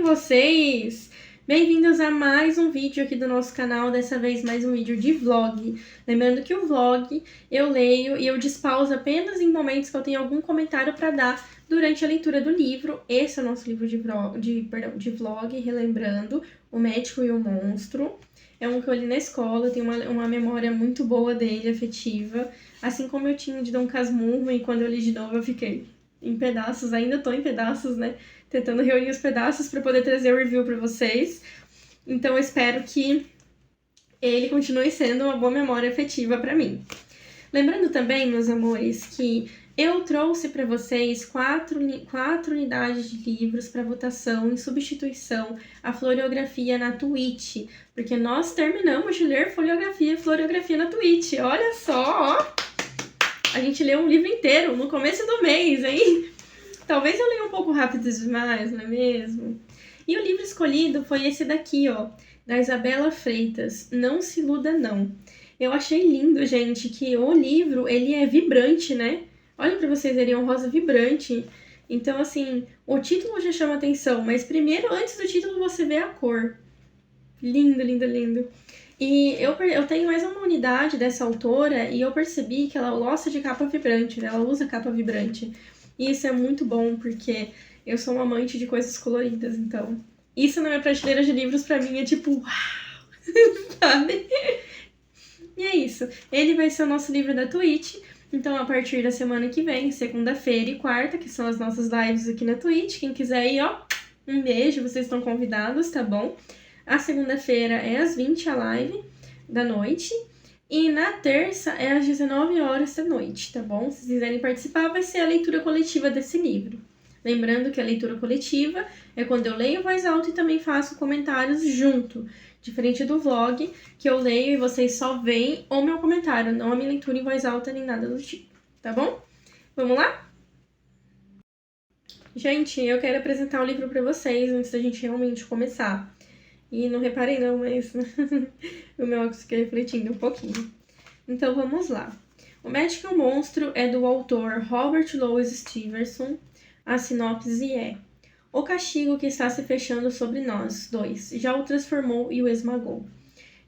vocês? Bem-vindos a mais um vídeo aqui do nosso canal, dessa vez mais um vídeo de vlog. Lembrando que o vlog eu leio e eu despauso apenas em momentos que eu tenho algum comentário para dar durante a leitura do livro. Esse é o nosso livro de vlog, relembrando, O Médico e o Monstro. É um que eu li na escola, eu tenho uma memória muito boa dele, afetiva. Assim como eu tinha de Dom Casmurro, e quando eu li de novo eu fiquei em pedaços, ainda tô em pedaços, né? Tentando reunir os pedaços para poder trazer o review para vocês. Então eu espero que ele continue sendo uma boa memória afetiva para mim. Lembrando também, meus amores, que eu trouxe para vocês quatro unidades de livros para votação em substituição à Floriografia na Twitch, porque nós terminamos de ler Floriografia na Twitch. Olha só, ó! A gente leu um livro inteiro no começo do mês, hein? Talvez eu leia um pouco rápido demais, não é mesmo? E o livro escolhido foi esse daqui, ó, da Isabela Freitas, Não Se Iluda Não. Eu achei lindo, gente, que o livro, ele é vibrante, né? Olha pra vocês verem, é um rosa vibrante. Então, assim, o título já chama atenção, mas primeiro, antes do título, você vê a cor. Lindo, lindo, lindo. E eu tenho mais uma unidade dessa autora e eu percebi que ela gosta de capa vibrante, né? Ela usa capa vibrante. E isso é muito bom, porque eu sou uma amante de coisas coloridas, então... Isso na minha prateleira de livros, pra mim, é tipo... Uau! Sabe? E é isso. Ele vai ser o nosso livro da Twitch. Então, a partir da semana que vem, segunda-feira e quarta, que são as nossas lives aqui na Twitch. Quem quiser ir, ó, um beijo, vocês estão convidados, tá bom? A segunda-feira é às 20 a live da noite. E na terça é às 19 horas da noite, tá bom? Se vocês quiserem participar, vai ser a leitura coletiva desse livro. Lembrando que a leitura coletiva é quando eu leio em voz alta e também faço comentários junto. Diferente do vlog, que eu leio e vocês só veem o meu comentário, não a minha leitura em voz alta nem nada do tipo, tá bom? Vamos lá? Gente, eu quero apresentar o livro pra vocês antes da gente realmente começar. E não reparei não, mas o meu óculos fica refletindo um pouquinho. Então vamos lá. O Médico e o Monstro é do autor Robert Louis Stevenson. A sinopse é: o castigo que está se fechando sobre nós dois já o transformou e o esmagou.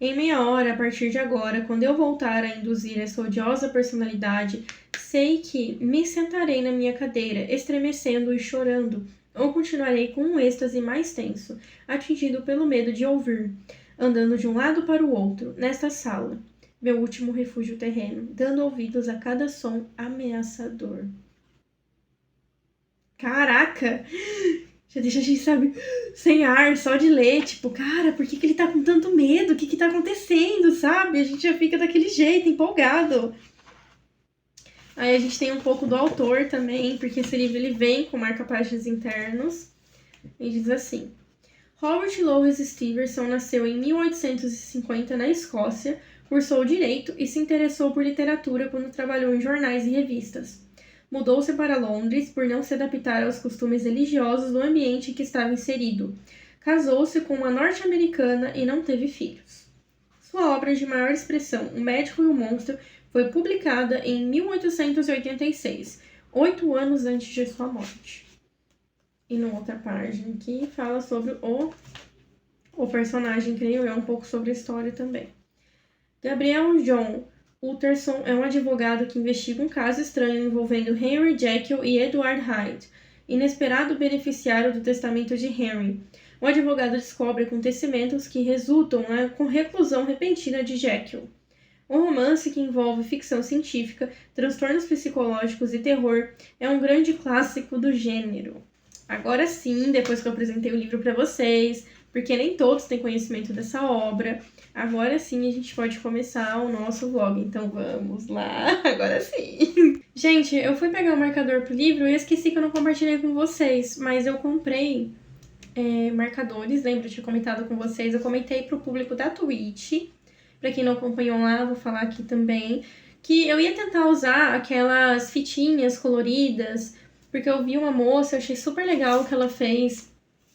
Em meia hora, a partir de agora, quando eu voltar a induzir essa odiosa personalidade, sei que me sentarei na minha cadeira, estremecendo e chorando, ou continuarei com um êxtase mais tenso, atingido pelo medo de ouvir, andando de um lado para o outro, nesta sala, meu último refúgio terreno, dando ouvidos a cada som ameaçador. Caraca! Já deixa a gente, sabe, sem ar, só de ler, tipo, cara, por que ele tá com tanto medo? O que tá acontecendo, sabe? A gente já fica daquele jeito, empolgado. Aí a gente tem um pouco do autor também, porque esse livro ele vem com marca-páginas internos. E diz assim: Robert Louis Stevenson nasceu em 1850 na Escócia, cursou direito e se interessou por literatura quando trabalhou em jornais e revistas. Mudou-se para Londres por não se adaptar aos costumes religiosos do ambiente em que estava inserido. Casou-se com uma norte-americana e não teve filhos. Sua obra de maior expressão, O Médico e o Monstro, foi publicada em 1886, 8 anos antes de sua morte. E numa outra página aqui fala sobre o personagem, creio eu, um pouco sobre a história também. Gabriel John Utterson é um advogado que investiga um caso estranho envolvendo Henry Jekyll e Edward Hyde, inesperado beneficiário do testamento de Henry. O advogado descobre acontecimentos que resultam na reclusão repentina de Jekyll. Um romance que envolve ficção científica, transtornos psicológicos e terror é um grande clássico do gênero. Agora sim, depois que eu apresentei o livro para vocês, porque nem todos têm conhecimento dessa obra, agora sim a gente pode começar o nosso vlog. Então vamos lá, agora sim. Gente, eu fui pegar o marcador pro livro e esqueci que eu não compartilhei com vocês, mas eu comprei marcadores, lembra? Eu tinha comentado com vocês, eu comentei pro público da Twitch. Pra quem não acompanhou lá, vou falar aqui também, que eu ia tentar usar aquelas fitinhas coloridas, porque eu vi uma moça, eu achei super legal o que ela fez.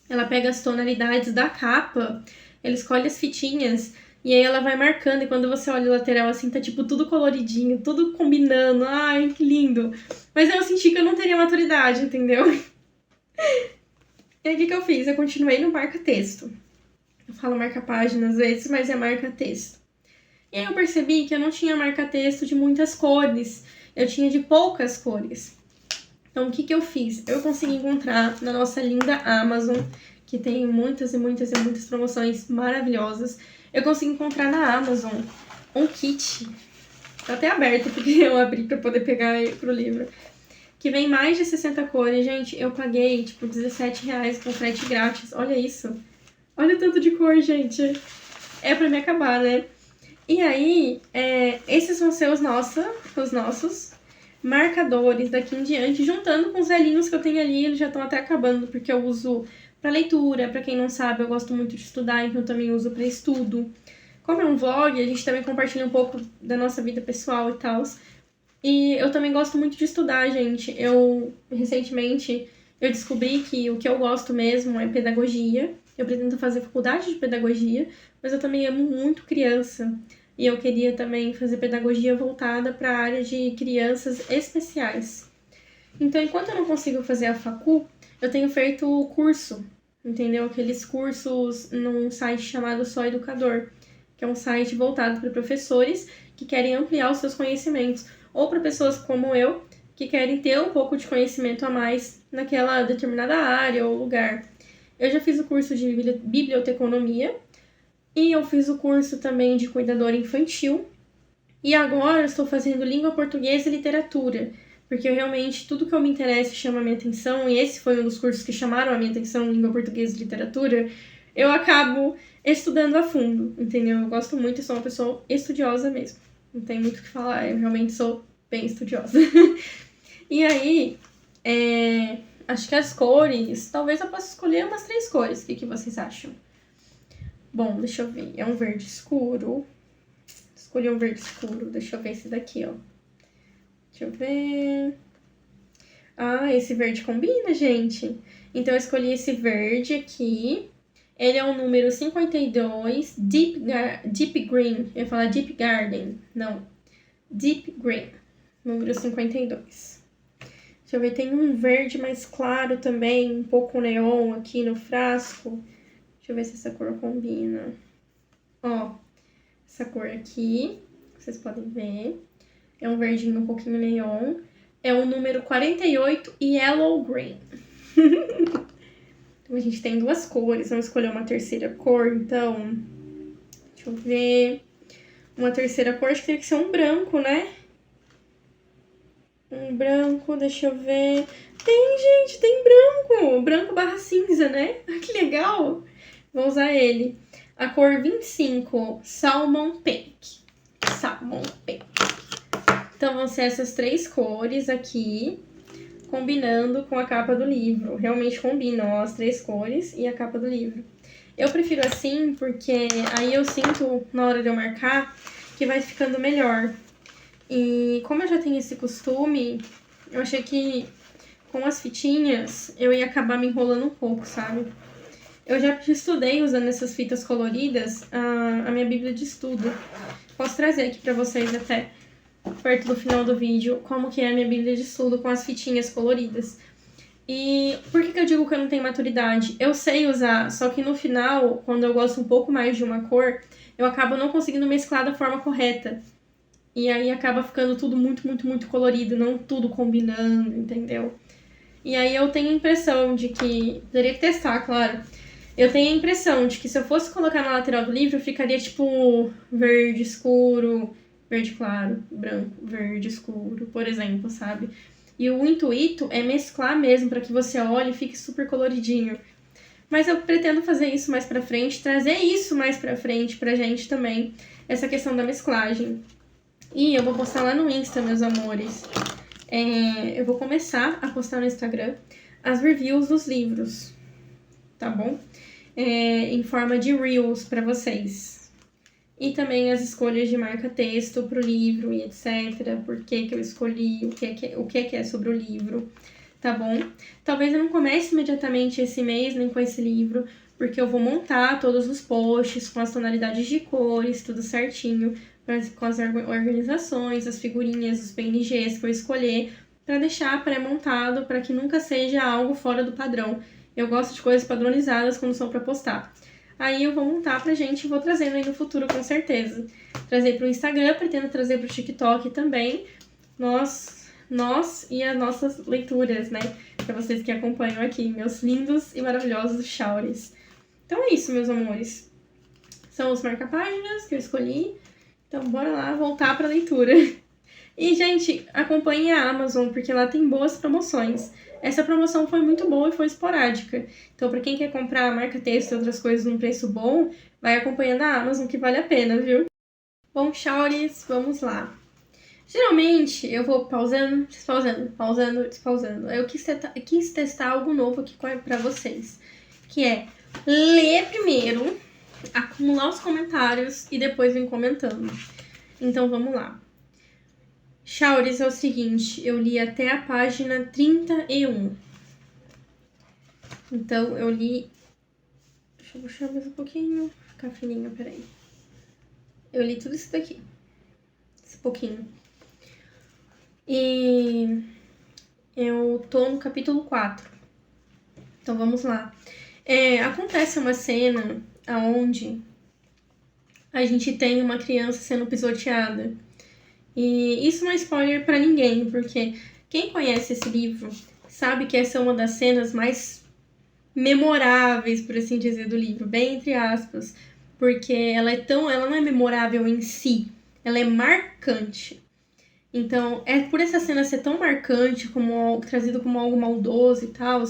Ela pega as tonalidades da capa, ela escolhe as fitinhas, e aí ela vai marcando, e quando você olha o lateral assim, tá tipo tudo coloridinho, tudo combinando, ai, que lindo. Mas eu senti que eu não teria maturidade, entendeu? E aí, o que eu fiz? Eu continuei no marca-texto. Eu falo marca-página às vezes, mas é marca-texto. E aí eu percebi que eu não tinha marca-texto de muitas cores. Eu tinha de poucas cores. Então, o que eu fiz? Eu consegui encontrar na nossa linda Amazon, que tem muitas e muitas e muitas promoções maravilhosas. Eu consegui encontrar na Amazon um kit. Tá até aberto, porque eu abri pra poder pegar pro livro. Que vem mais de 60 cores. Gente, eu paguei, tipo, R$17 com frete grátis. Olha isso. Olha o tanto de cor, gente. É pra me acabar, né? E aí, esses vão ser os nossos marcadores daqui em diante, juntando com os velhinhos que eu tenho ali, eles já estão até acabando, porque eu uso para leitura, para quem não sabe, eu gosto muito de estudar, então eu também uso para estudo. Como é um vlog, a gente também compartilha um pouco da nossa vida pessoal e tal. E eu também gosto muito de estudar, gente. Recentemente, eu descobri que o que eu gosto mesmo é pedagogia. Eu pretendo fazer faculdade de pedagogia, mas eu também amo muito criança. E eu queria também fazer pedagogia voltada para a área de crianças especiais. Então, enquanto eu não consigo fazer a facu, eu tenho feito o curso, entendeu? Aqueles cursos num site chamado Só Educador, que é um site voltado para professores que querem ampliar os seus conhecimentos, ou para pessoas como eu, que querem ter um pouco de conhecimento a mais naquela determinada área ou lugar. Eu já fiz o curso de biblioteconomia, e eu fiz o curso também de cuidadora infantil. E agora eu estou fazendo língua portuguesa e literatura, porque realmente tudo que eu me interesso chama a minha atenção, e esse foi um dos cursos que chamaram a minha atenção, língua portuguesa e literatura, eu acabo estudando a fundo, entendeu? Eu gosto muito e sou uma pessoa estudiosa mesmo. Não tem muito o que falar, eu realmente sou bem estudiosa. E aí, acho que as cores, talvez eu possa escolher umas 3 cores, o que vocês acham? Bom, deixa eu ver, é um verde escuro. Escolhi um verde escuro, deixa eu ver esse daqui, ó. Deixa eu ver... Ah, esse verde combina, gente. Então, eu escolhi esse verde aqui. Ele é o número 52, Deep Green. Eu ia falar Deep Garden. Não, Deep Green, número 52. Deixa eu ver, tem um verde mais claro também, um pouco neon aqui no frasco. Deixa eu ver se essa cor combina. Ó, essa cor aqui, vocês podem ver. É um verdinho um pouquinho neon. É o número 48, Yellow Green. Então, a gente tem 2 cores. Vamos escolher uma terceira cor, então. Deixa eu ver. Uma terceira cor, acho que teria que ser um branco, né? Um branco, deixa eu ver. Gente, tem branco. Branco barra cinza, né? Que legal. Vou usar ele. A cor 25, Salmon Pink. Salmon Pink. Então, vão ser essas 3 cores aqui, combinando com a capa do livro. Realmente combinam, ó, as 3 cores e a capa do livro. Eu prefiro assim porque aí eu sinto, na hora de eu marcar, que vai ficando melhor. E como eu já tenho esse costume, eu achei que com as fitinhas eu ia acabar me enrolando um pouco, sabe? Eu já estudei usando essas fitas coloridas a minha bíblia de estudo. Posso trazer aqui pra vocês até perto do final do vídeo como que é a minha bíblia de estudo com as fitinhas coloridas. E por que eu digo que eu não tenho maturidade? Eu sei usar, só que no final, quando eu gosto um pouco mais de uma cor, eu acabo não conseguindo mesclar da forma correta. E aí acaba ficando tudo muito, muito, muito colorido, não tudo combinando, entendeu? E aí eu tenho a impressão de que... Teria que testar, claro. Eu tenho a impressão de que se eu fosse colocar na lateral do livro, ficaria tipo verde escuro, verde claro, branco, verde escuro, por exemplo, sabe? E o intuito é mesclar mesmo, para que você olhe e fique super coloridinho. Mas eu pretendo fazer isso mais pra frente, trazer isso mais pra frente pra gente também, essa questão da mesclagem. E eu vou postar lá no Insta, meus amores. Eu vou começar a postar no Instagram as reviews dos livros, tá bom? Em forma de Reels pra vocês. E também as escolhas de marca-texto pro livro e etc. Por que eu escolhi, o que é sobre o livro, tá bom? Talvez eu não comece imediatamente esse mês, nem com esse livro, porque eu vou montar todos os posts com as tonalidades de cores, tudo certinho, com as organizações, as figurinhas, os PNGs que eu escolher, para deixar pré-montado, para que nunca seja algo fora do padrão. Eu gosto de coisas padronizadas quando são pra postar. Aí eu vou montar pra gente e vou trazendo aí no futuro, com certeza. Trazer pro Instagram, pretendo trazer pro TikTok também. Nós e as nossas leituras, né? Pra vocês que acompanham aqui, meus lindos e maravilhosos Shauris. Então é isso, meus amores. São os marca-páginas que eu escolhi. Então bora lá voltar pra leitura. E, gente, acompanhe a Amazon, porque lá tem boas promoções. Essa promoção foi muito boa e foi esporádica. Então, para quem quer comprar marca-texto e outras coisas num preço bom, vai acompanhando a Amazon, que vale a pena, viu? Bom, Shauris, vamos lá. Geralmente, eu vou pausando. Eu quis testar algo novo aqui pra vocês. Que é ler primeiro, acumular os comentários e depois vir comentando. Então, vamos lá. Shauris, é o seguinte, eu li até a página 31. Então, eu li... Deixa eu puxar mais um pouquinho. Ficar fininho, peraí. Eu li tudo isso daqui. Esse pouquinho. E eu tô no capítulo 4. Então, vamos lá. Acontece uma cena onde a gente tem uma criança sendo pisoteada. E isso não é spoiler pra ninguém, porque quem conhece esse livro sabe que essa é uma das cenas mais memoráveis, por assim dizer, do livro, bem entre aspas, porque ela não é memorável em si, ela é marcante. Então, por essa cena ser tão marcante, trazido como algo maldoso e tal,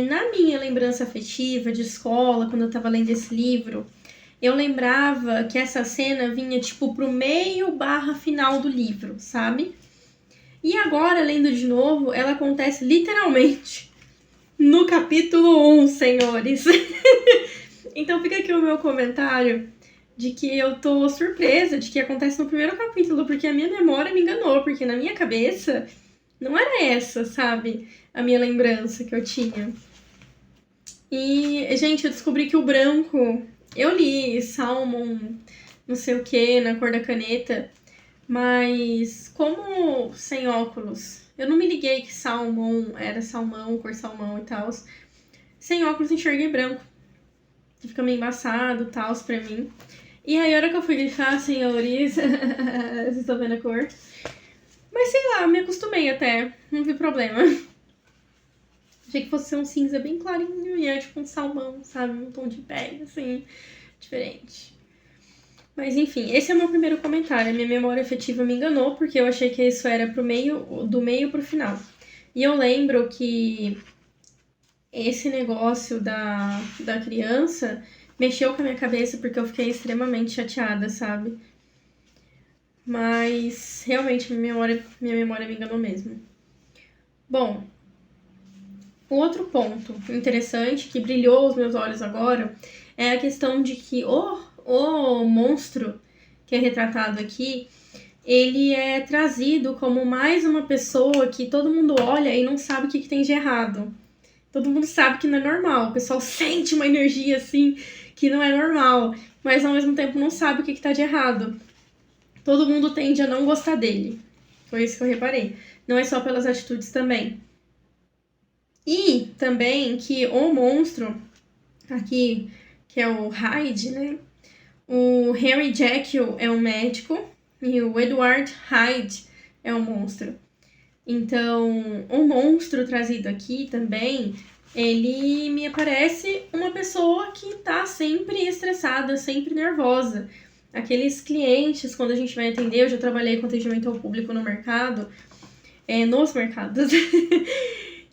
na minha lembrança afetiva de escola, quando eu tava lendo esse livro, eu lembrava que essa cena vinha, tipo, pro meio/final do livro, sabe? E agora, lendo de novo, ela acontece literalmente no capítulo 1, senhores. Então fica aqui o meu comentário de que eu tô surpresa de que acontece no primeiro capítulo, porque a minha memória me enganou, porque na minha cabeça não era essa, sabe? A minha lembrança que eu tinha. E, gente, eu descobri que o branco... Eu li Salmon, não sei o que, na cor da caneta, mas como sem óculos, eu não me liguei que Salmon era salmão, cor salmão e tal. Sem óculos enxerguei branco, que fica meio embaçado e tal pra mim. E aí a hora que eu fui grifar, senhores, vocês estão vendo a cor? Mas sei lá, me acostumei até, não vi problema. Achei que fosse ser um cinza bem clarinho e é tipo um salmão, sabe? Um tom de pele, assim, diferente. Mas enfim, esse é o meu primeiro comentário. A minha memória afetiva me enganou, porque eu achei que isso era do meio pro final. E eu lembro que esse negócio da criança mexeu com a minha cabeça, porque eu fiquei extremamente chateada, sabe? Mas realmente minha memória me enganou mesmo. Bom... O outro ponto interessante que brilhou os meus olhos agora é a questão de que o monstro que é retratado aqui, ele é trazido como mais uma pessoa que todo mundo olha e não sabe o que tem de errado. Todo mundo sabe que não é normal. O pessoal sente uma energia assim que não é normal, mas ao mesmo tempo não sabe o que tá de errado. Todo mundo tende a não gostar dele. Foi isso que eu reparei. Não é só pelas atitudes também. E também que o monstro aqui, que é o Hyde, né? O Harry Jekyll é um médico e o Edward Hyde é um monstro. Então, o monstro trazido aqui também, ele me parece uma pessoa que tá sempre estressada, sempre nervosa. Aqueles clientes, quando a gente vai atender, eu já trabalhei com atendimento ao público no mercado, nos mercados.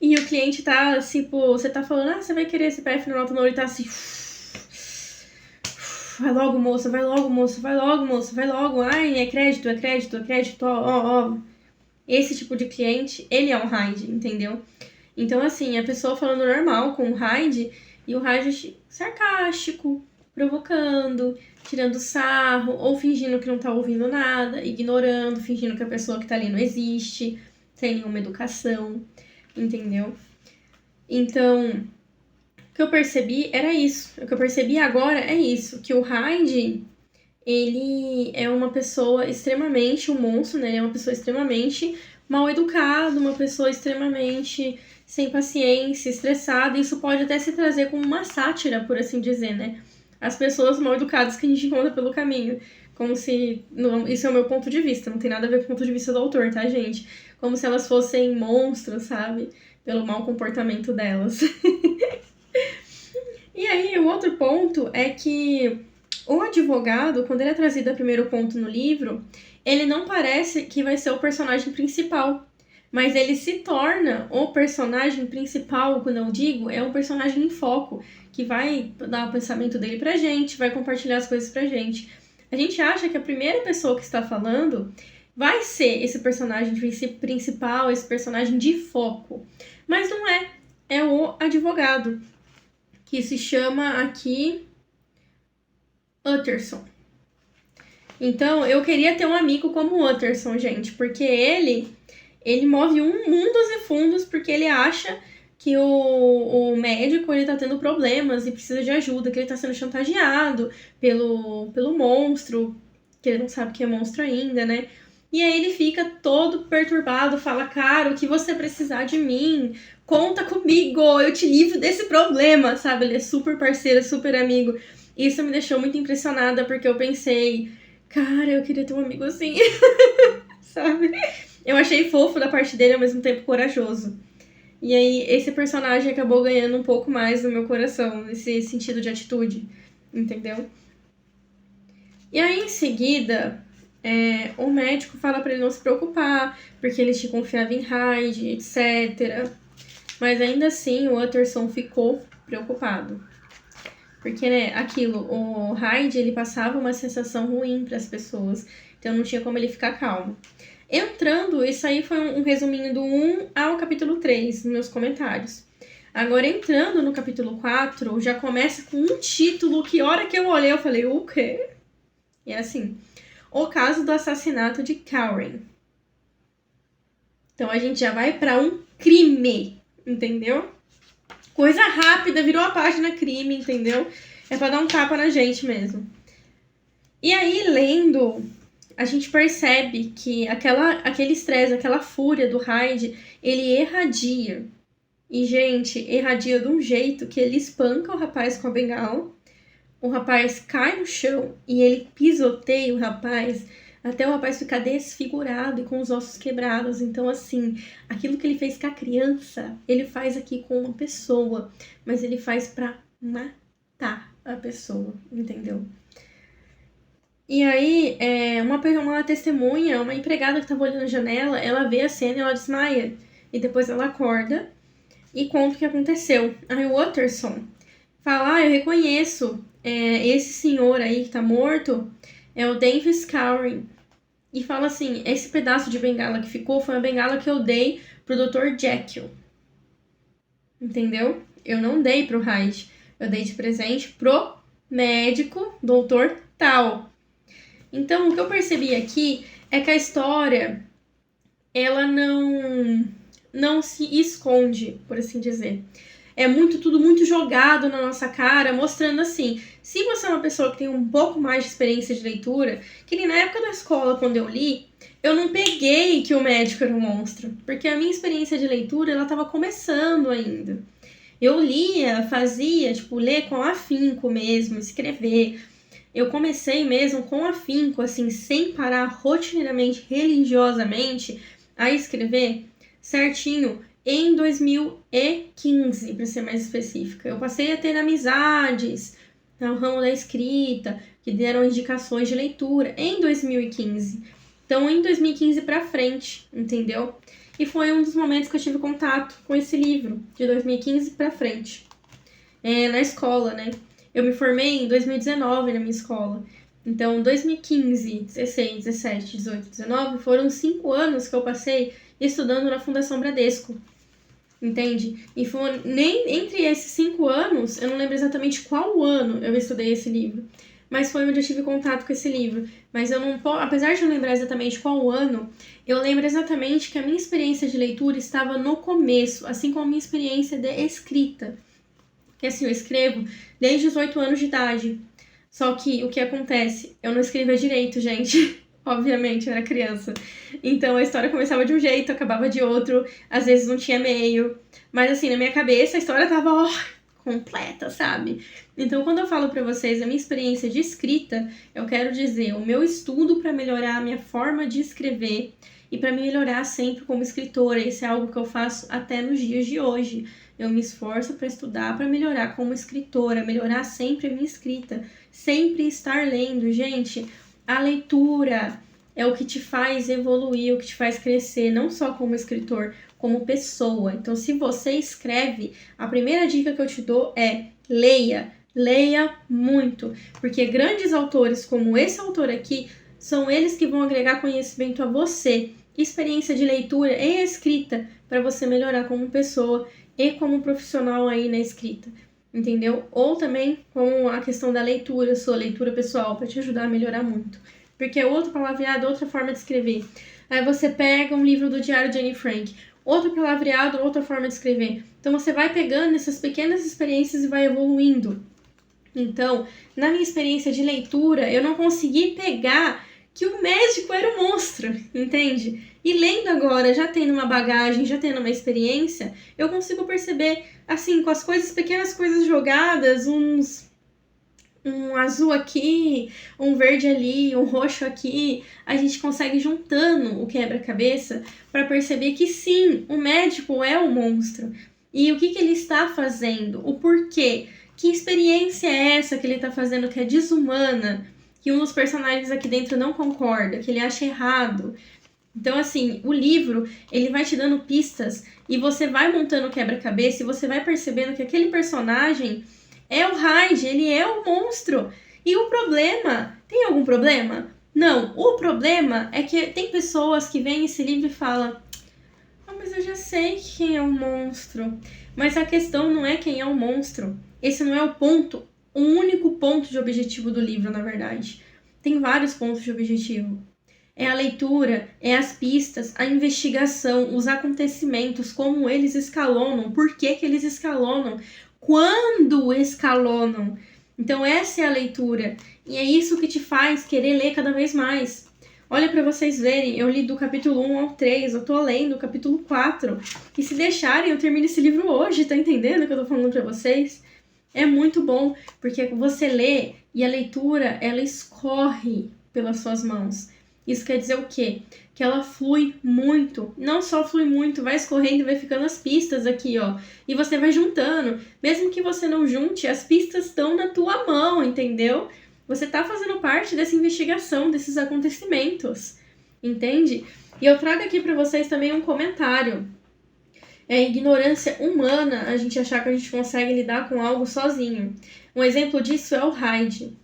E o cliente tá, tipo, você tá falando, você vai querer CPF no nota, não, ele tá assim... Vai logo, moça, vai logo, moça, vai logo, moça, vai logo. Ai, é crédito, ó. Esse tipo de cliente, ele é um Hyde, entendeu? Então, assim, a pessoa falando normal com o Hyde, e o Hyde sarcástico, provocando, tirando sarro, ou fingindo que não tá ouvindo nada, ignorando, fingindo que a pessoa que tá ali não existe, sem nenhuma educação. Entendeu? Então, o que eu percebi era isso. O que eu percebi agora é isso. Que o Hyde, ele é uma pessoa extremamente, um monstro, né? Ele é uma pessoa extremamente mal educada, uma pessoa extremamente sem paciência, estressada. Isso pode até se trazer como uma sátira, por assim dizer, né? As pessoas mal educadas que a gente encontra pelo caminho. Como se... Não, isso é o meu ponto de vista, não tem nada a ver com o ponto de vista do autor, tá, gente? Como se elas fossem monstros, sabe? Pelo mau comportamento delas. E aí, o outro ponto é que o advogado, quando ele é trazido a primeiro ponto no livro, ele não parece que vai ser o personagem principal. Mas ele se torna o personagem principal, quando eu digo, é um personagem em foco, que vai dar o pensamento dele pra gente, vai compartilhar as coisas pra gente. A gente acha que a primeira pessoa que está falando vai ser esse personagem principal, esse personagem de foco. Mas não é. É o advogado, que se chama aqui Utterson. Então, eu queria ter um amigo como o Utterson, gente, porque ele move mundos e fundos porque ele acha que o médico ele tá tendo problemas e precisa de ajuda, que ele tá sendo chantageado pelo monstro, que ele não sabe que é monstro ainda, né? E aí ele fica todo perturbado, fala, cara, o que você precisar de mim, conta comigo, eu te livro desse problema, sabe? Ele é super parceiro, super amigo. Isso me deixou muito impressionada, porque eu pensei, cara, eu queria ter um amigo assim, sabe? Eu achei fofo da parte dele, ao mesmo tempo corajoso. E aí, esse personagem acabou ganhando um pouco mais no meu coração, nesse sentido de atitude, entendeu? E aí, em seguida, o médico fala pra ele não se preocupar, porque ele te confiava em Hyde, etc. Mas ainda assim, o Utterson ficou preocupado. Porque, né, aquilo, o Hyde, ele passava uma sensação ruim para as pessoas, então não tinha como ele ficar calmo. Entrando, isso aí foi um resuminho do 1 ao capítulo 3, nos meus comentários. Agora, entrando no capítulo 4, já começa com um título que, hora que eu olhei, eu falei, o quê? E é assim, o caso do assassinato de Karen. Então, a gente já vai para um crime, entendeu? Coisa rápida, virou a página crime, entendeu? É pra dar um tapa na gente mesmo. E aí, lendo, a gente percebe que aquele estresse, aquela fúria do Hyde, ele irradia. E, gente, irradia de um jeito que ele espanca o rapaz com a bengala, o rapaz cai no chão e ele pisoteia o rapaz até o rapaz ficar desfigurado e com os ossos quebrados. Então, assim, aquilo que ele fez com a criança, ele faz aqui com uma pessoa, mas ele faz pra matar a pessoa, entendeu? E aí, uma testemunha, uma empregada que tava olhando na janela, ela vê a cena e ela desmaia. E depois ela acorda e conta o que aconteceu. Aí o Utterson fala, eu reconheço esse senhor aí que tá morto, é o Davis Cowering. E fala assim, esse pedaço de bengala que ficou foi uma bengala que eu dei pro Dr. Jekyll. Entendeu? Eu não dei pro Hyde. Eu dei de presente pro médico Dr. Tal. Então, o que eu percebi aqui é que a história, ela não se esconde, por assim dizer. É tudo muito jogado na nossa cara, mostrando assim, se você é uma pessoa que tem um pouco mais de experiência de leitura, que nem na época da escola, quando eu li, eu não peguei que o médico era um monstro, porque a minha experiência de leitura, ela estava começando ainda. Eu lia, fazia, ler com afinco mesmo, escrever. Eu comecei mesmo com afinco, assim, sem parar rotineiramente, religiosamente, a escrever certinho em 2015, para ser mais específica. Eu passei a ter amizades no ramo da escrita, que deram indicações de leitura em 2015. Então, em 2015 para frente, entendeu? E foi um dos momentos que eu tive contato com esse livro, de 2015 para frente, na escola, né? Eu me formei em 2019 na minha escola. Então, 2015, 16, 17, 18, 19 foram 5 anos que eu passei estudando na Fundação Bradesco. Entende? E foi entre esses 5 anos, eu não lembro exatamente qual ano eu estudei esse livro, mas foi onde eu tive contato com esse livro. Mas eu não posso, apesar de não lembrar exatamente qual ano, eu lembro exatamente que a minha experiência de leitura estava no começo, assim como a minha experiência de escrita. Que assim, eu escrevo desde os 8 anos de idade. Só que o que acontece? Eu não escrevia direito, gente. Obviamente, eu era criança. Então a história começava de um jeito, acabava de outro, às vezes não tinha meio. Mas assim, na minha cabeça a história tava, ó, completa, sabe? Então, quando eu falo pra vocês a minha experiência de escrita, eu quero dizer o meu estudo para melhorar a minha forma de escrever e para melhorar sempre como escritora. Isso é algo que eu faço até nos dias de hoje. Eu me esforço para estudar, para melhorar como escritora, melhorar sempre a minha escrita, sempre estar lendo. Gente, a leitura é o que te faz evoluir, o que te faz crescer, não só como escritor, como pessoa. Então, se você escreve, a primeira dica que eu te dou é leia. Leia muito, porque grandes autores como esse autor aqui, são eles que vão agregar conhecimento a você, experiência de leitura e escrita, para você melhorar como pessoa e como profissional aí na escrita, entendeu? Ou também com a questão da leitura, sua leitura pessoal, para te ajudar a melhorar muito. Porque é outro palavreado, outra forma de escrever. Aí você pega um livro do Diário de Anne Frank, outro palavreado, outra forma de escrever. Então você vai pegando essas pequenas experiências e vai evoluindo. Então, na minha experiência de leitura, eu não consegui pegar que o médico era um monstro, entende? E lendo agora, já tendo uma bagagem, já tendo uma experiência, eu consigo perceber, assim, com as coisas, pequenas coisas jogadas, um azul aqui, um verde ali, um roxo aqui, a gente consegue juntando o quebra-cabeça para perceber que sim, o médico é o monstro. E o que ele está fazendo? O porquê? Que experiência é essa que ele está fazendo que é desumana? Que um dos personagens aqui dentro não concorda, que ele acha errado. Então, assim, o livro, ele vai te dando pistas e você vai montando o quebra-cabeça e você vai percebendo que aquele personagem é o Hyde, ele é o monstro. E o problema, tem algum problema? Não, o problema é que tem pessoas que veem esse livro e falam: ah, mas eu já sei quem é o monstro. Mas a questão não é quem é o monstro. Esse não é o ponto, o único ponto de objetivo do livro, na verdade. Tem vários pontos de objetivo. É a leitura, é as pistas, a investigação, os acontecimentos, como eles escalonam, por que eles escalonam, quando escalonam. Então essa é a leitura. E é isso que te faz querer ler cada vez mais. Olha para vocês verem, eu li do capítulo 1 ao 3, eu tô lendo o capítulo 4. E se deixarem, eu termino esse livro hoje, tá entendendo o que eu tô falando para vocês? É muito bom, porque você lê e a leitura, ela escorre pelas suas mãos. Isso quer dizer o quê? Que ela flui muito. Não só flui muito, vai escorrendo e vai ficando as pistas aqui, ó. E você vai juntando. Mesmo que você não junte, as pistas estão na tua mão, entendeu? Você tá fazendo parte dessa investigação, desses acontecimentos. Entende? E eu trago aqui para vocês também um comentário. É a ignorância humana a gente achar que a gente consegue lidar com algo sozinho. Um exemplo disso é o Hyde.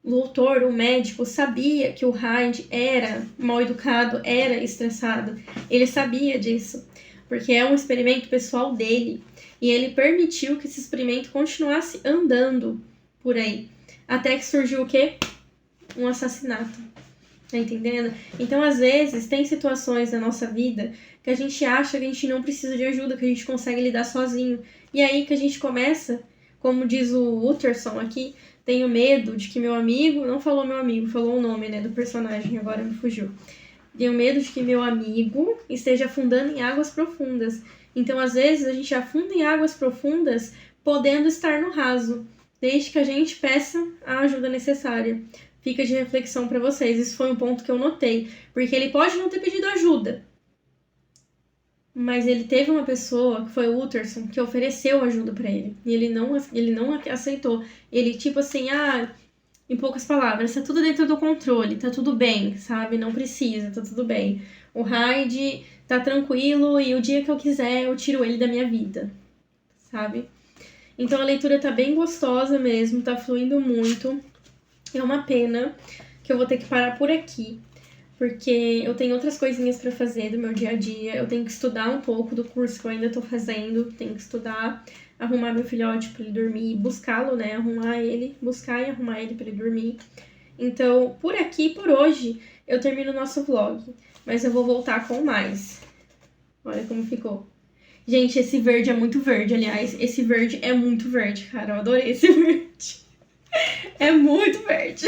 O doutor, o médico, sabia que o Hyde era mal educado, era estressado. Ele sabia disso, porque é um experimento pessoal dele. E ele permitiu que esse experimento continuasse andando por aí. Até que surgiu o quê? Um assassinato. Tá entendendo? Então, às vezes, tem situações na nossa vida que a gente acha que a gente não precisa de ajuda, que a gente consegue lidar sozinho. E aí que a gente começa, como diz o Utterson aqui, tenho medo de que meu amigo, não falou meu amigo, falou o nome, né, do personagem, agora me fugiu. Tenho medo de que meu amigo esteja afundando em águas profundas. Então, às vezes, a gente afunda em águas profundas podendo estar no raso, desde que a gente peça a ajuda necessária. Fica de reflexão para vocês. Isso foi um ponto que eu notei. Porque ele pode não ter pedido ajuda. Mas ele teve uma pessoa, que foi o Utterson, que ofereceu ajuda para ele. E ele não aceitou. Ele, tipo assim, em poucas palavras, tá tudo dentro do controle, tá tudo bem, sabe? Não precisa, tá tudo bem. O Hyde tá tranquilo e o dia que eu quiser eu tiro ele da minha vida, sabe? Então a leitura tá bem gostosa mesmo, tá fluindo muito. É uma pena que eu vou ter que parar por aqui, porque eu tenho outras coisinhas para fazer do meu dia a dia. Eu tenho que estudar um pouco do curso que eu ainda tô fazendo, tenho que estudar, arrumar meu filhote para ele dormir, buscá-lo, né, buscar e arrumar ele para ele dormir. Então, por aqui, por hoje, eu termino o nosso vlog, mas eu vou voltar com mais. Olha como ficou. Gente, esse verde é muito verde, aliás, esse verde é muito verde, cara, eu adorei esse verde. É muito verde.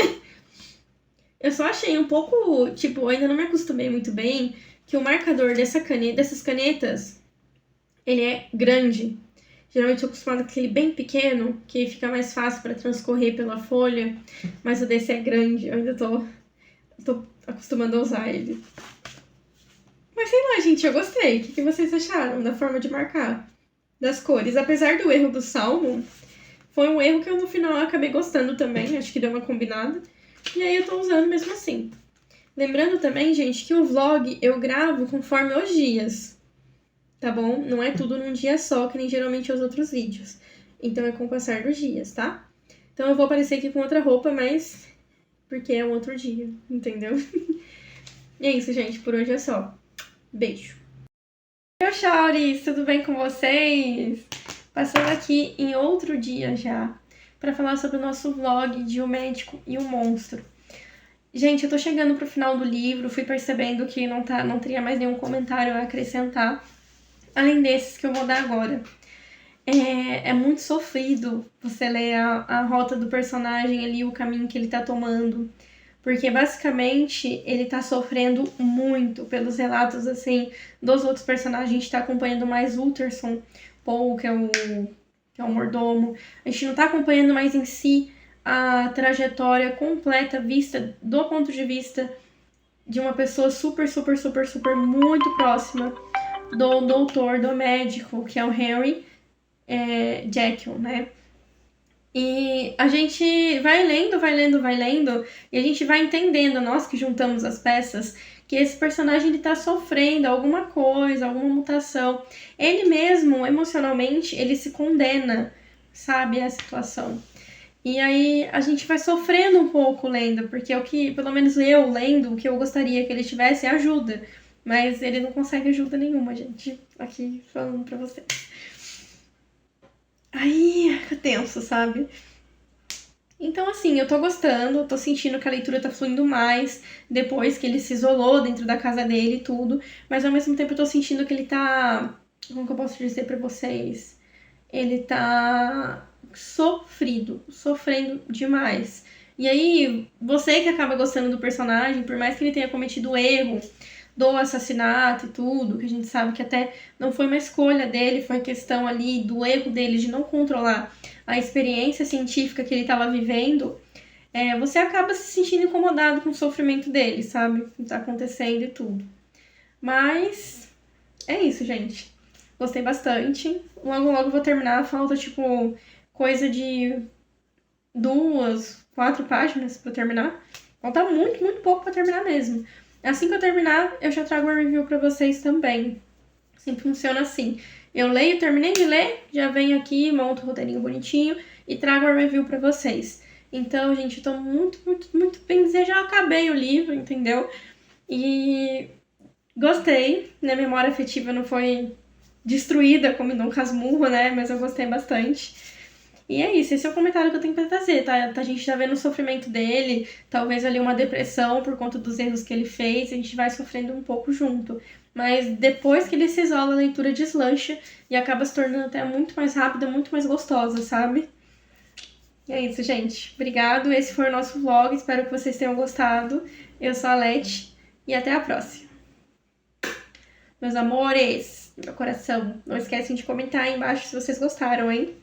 Eu só achei um pouco, tipo, eu ainda não me acostumei muito bem que o marcador dessas canetas, ele é grande. Geralmente eu acostumado com aquele bem pequeno, que fica mais fácil para transcorrer pela folha, mas o desse é grande, eu ainda tô acostumando a usar ele. Mas sei lá, gente, eu gostei. O que vocês acharam da forma de marcar? Das cores. Apesar do erro do salmo, foi um erro que eu no final acabei gostando também, acho que deu uma combinada. E aí eu tô usando mesmo assim. Lembrando também, gente, que o vlog eu gravo conforme os dias, tá bom? Não é tudo num dia só, que nem geralmente os outros vídeos. Então é com o passar dos dias, tá? Então eu vou aparecer aqui com outra roupa, mas porque é um outro dia, entendeu? E é isso, gente. Por hoje é só. Beijo. Oi, Chauris, tudo bem com vocês? Passando aqui em outro dia já, para falar sobre o nosso vlog de O Médico e o Monstro. Gente, eu tô chegando pro final do livro, fui percebendo que não teria mais nenhum comentário a acrescentar, além desses que eu vou dar agora. É muito sofrido você ler a rota do personagem ali, o caminho que ele tá tomando. Porque basicamente ele tá sofrendo muito pelos relatos, assim, dos outros personagens. A gente tá acompanhando mais Utterson, Paul, que é o mordomo. A gente não tá acompanhando mais em si a trajetória completa vista do ponto de vista de uma pessoa super, super, super, super muito próxima do doutor, do médico, que é o Henry Jekyll, né? E a gente vai lendo, e a gente vai entendendo, nós que juntamos as peças, que esse personagem ele tá sofrendo alguma coisa, alguma mutação. Ele mesmo, emocionalmente, ele se condena, sabe, a situação. E aí a gente vai sofrendo um pouco lendo, porque o que, pelo menos eu lendo, o que eu gostaria que ele tivesse é ajuda. Mas ele não consegue ajuda nenhuma, gente. Aqui falando pra vocês. Aí, fica tenso, sabe? Então, assim, eu tô gostando, tô sentindo que a leitura tá fluindo mais depois que ele se isolou dentro da casa dele e tudo, mas ao mesmo tempo eu tô sentindo que ele tá. Como que eu posso dizer pra vocês? Ele tá sofrendo demais. E aí, você que acaba gostando do personagem, por mais que ele tenha cometido o erro do assassinato e tudo, que a gente sabe que até não foi uma escolha dele, foi questão ali do erro dele de não controlar a experiência científica que ele estava vivendo, você acaba se sentindo incomodado com o sofrimento dele, sabe? O que tá acontecendo e tudo. Mas é isso, gente. Gostei bastante. Logo, logo vou terminar. Falta, tipo, coisa de 2, 4 páginas pra terminar. Falta muito, muito pouco pra terminar mesmo. Assim que eu terminar, eu já trago uma review pra vocês também. Sempre funciona assim. Eu leio, terminei de ler, já venho aqui, monto o roteirinho bonitinho e trago a review pra vocês. Então, gente, eu tô muito, muito, muito bem dizer, já acabei o livro, entendeu? E gostei, né? Memória afetiva não foi destruída como Dom Casmurro, né? Mas eu gostei bastante. E é isso, esse é o comentário que eu tenho pra trazer, tá? A gente tá vendo o sofrimento dele, talvez ali uma depressão por conta dos erros que ele fez, a gente vai sofrendo um pouco junto. Mas depois que ele se isola, a leitura deslancha e acaba se tornando até muito mais rápida, muito mais gostosa, sabe? E é isso, gente. Obrigado, esse foi o nosso vlog, espero que vocês tenham gostado. Eu sou a Leti e até a próxima. Meus amores, meu coração, não esquecem de comentar aí embaixo se vocês gostaram, hein?